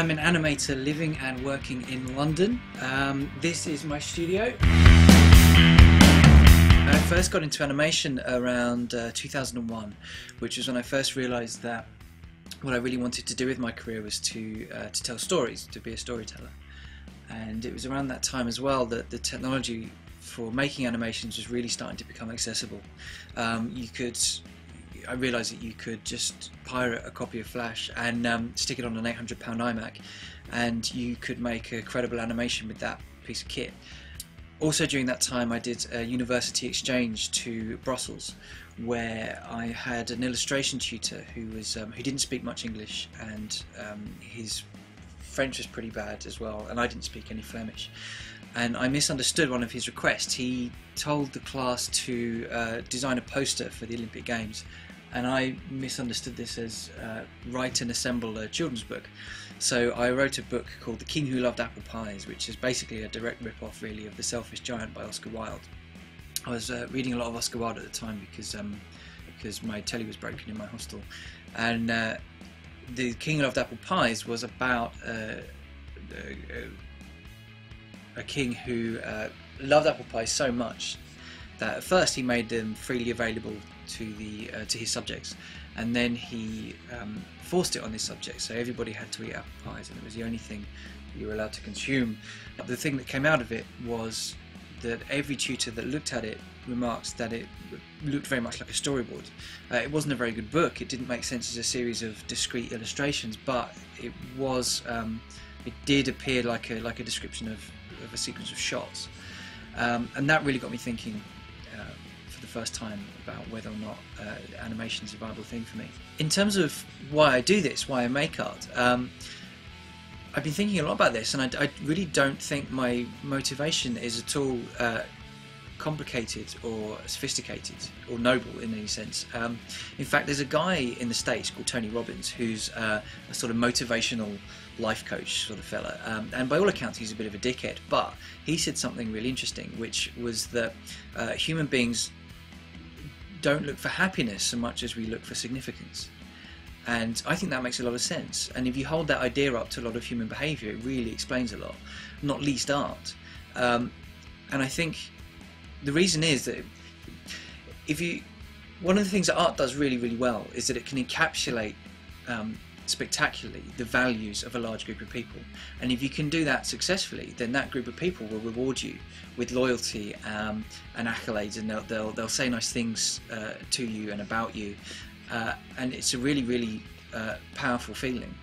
I'm an animator living and working in London. This is my studio. I first got into animation around 2001, which was when I first realised that what I really wanted to do with my career was to tell stories, to be a storyteller. And it was around that time as well that the technology for making animations was really starting to become accessible. I realised that you could just pirate a copy of Flash and stick it on an £800 iMac, and you could make a credible animation with that piece of kit. Also during that time I did a university exchange to Brussels, where I had an illustration tutor who didn't speak much English, and his French was pretty bad as well, and I didn't speak any Flemish. And I misunderstood one of his requests. He told the class to design a poster for the Olympic Games, and I misunderstood this as write and assemble a children's book. So I wrote a book called The King Who Loved Apple Pies, which is basically a direct rip-off really of The Selfish Giant by Oscar Wilde. I was reading a lot of Oscar Wilde at the time because my telly was broken in my hostel, and The King Who Loved Apple Pies was about a king who loved apple pies so much that at first he made them freely available to his subjects, and then he forced it on his subjects, so everybody had to eat apple pies, and it was the only thing you were allowed to consume. The thing that came out of it was that every tutor that looked at it remarked that it looked very much like a storyboard. It wasn't a very good book, it didn't make sense as a series of discrete illustrations, but it did appear like a description of a sequence of shots, and that really got me thinking for the first time about whether or not animation is a viable thing for me. In terms of why I do this, why I make art, I've been thinking a lot about this, and I really don't think my motivation is at all complicated or sophisticated or noble in any sense. In fact, there's a guy in the States called Tony who's a sort of motivational life coach sort of fella, and by all accounts he's a bit of a dickhead, but he said something really interesting, which was that human beings don't look for happiness so much as we look for significance. And I think that makes a lot of sense, and if you hold that idea up to a lot of human behaviour, it really explains a lot, not least art. And I think the reason is that one of the things that art does really, really well is that it can encapsulate spectacularally the values of a large group of people, and if you can do that successfully, then that group of people will reward you with loyalty and accolades, and they'll say nice things to you and about you, and it's a really, really powerful feeling.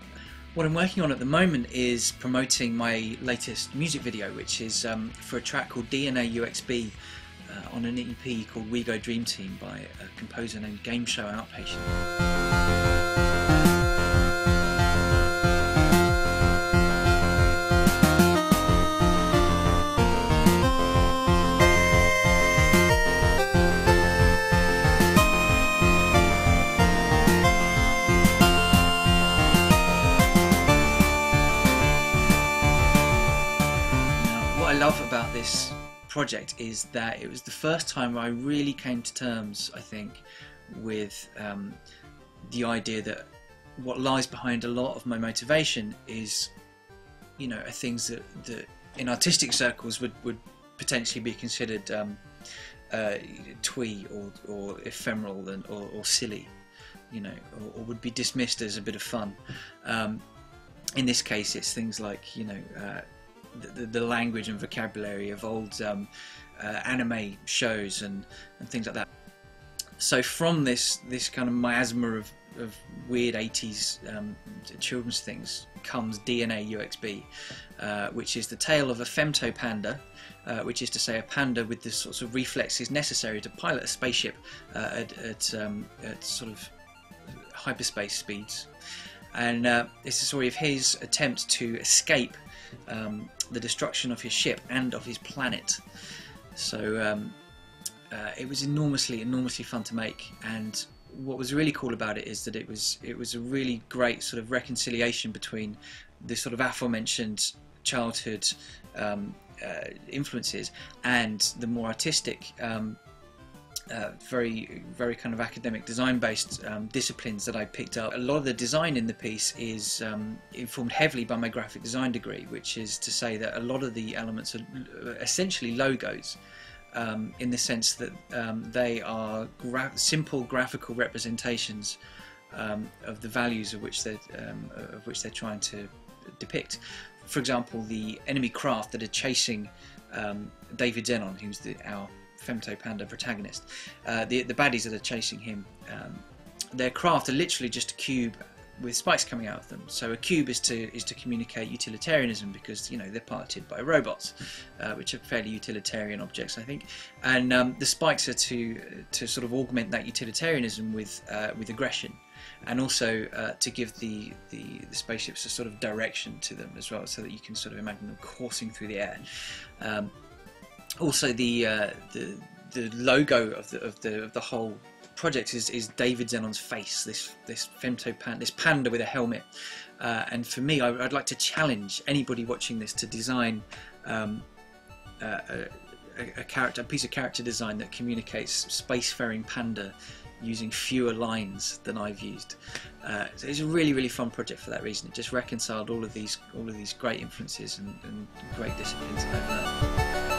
What I'm working on at the moment is promoting my latest music video, which is for a track called DNA UXB on an EP called We Go Dream Team by a composer named Game Show Outpatient. What I love about this project is that it was the first time I really came to terms, I think, with the idea that what lies behind a lot of my motivation is, things that in artistic circles would potentially be considered twee or ephemeral or silly, or would be dismissed as a bit of fun. In this case, it's things like, the language and vocabulary of old anime shows and things like that. So from this kind of miasma of weird 80s children's things comes DNA UXB, which is the tale of a femto panda, which is to say a panda with the sorts of reflexes necessary to pilot a spaceship at sort of hyperspace speeds. And it's the story of his attempt to escape the destruction of his ship and of his planet. So it was enormously fun to make, and what was really cool about it is that it was a really great sort of reconciliation between the sort of aforementioned childhood influences and the more artistic very kind of academic design-based disciplines that I picked up. A lot of the design in the piece is informed heavily by my graphic design degree, which is to say that a lot of the elements are essentially logos, in the sense that they are simple graphical representations of the values of which they're trying to depict. For example, the enemy craft that are chasing David Zenon, who's our femto panda protagonist, the baddies that are chasing him, their craft are literally just a cube with spikes coming out of them. So a cube is to communicate utilitarianism, because they're piloted by robots, which are fairly utilitarian objects, I think. And the spikes are to sort of augment that utilitarianism with aggression, and also to give the spaceships a sort of direction to them as well, so that you can sort of imagine them coursing through the air. Also, the logo of the whole project is David Zenon's face, this panda with a helmet. And for me, I'd like to challenge anybody watching this to design a piece of character design that communicates spacefaring panda using fewer lines than I've used. So it's a really fun project for that reason. It just reconciled all of these great influences and great disciplines that I've learned.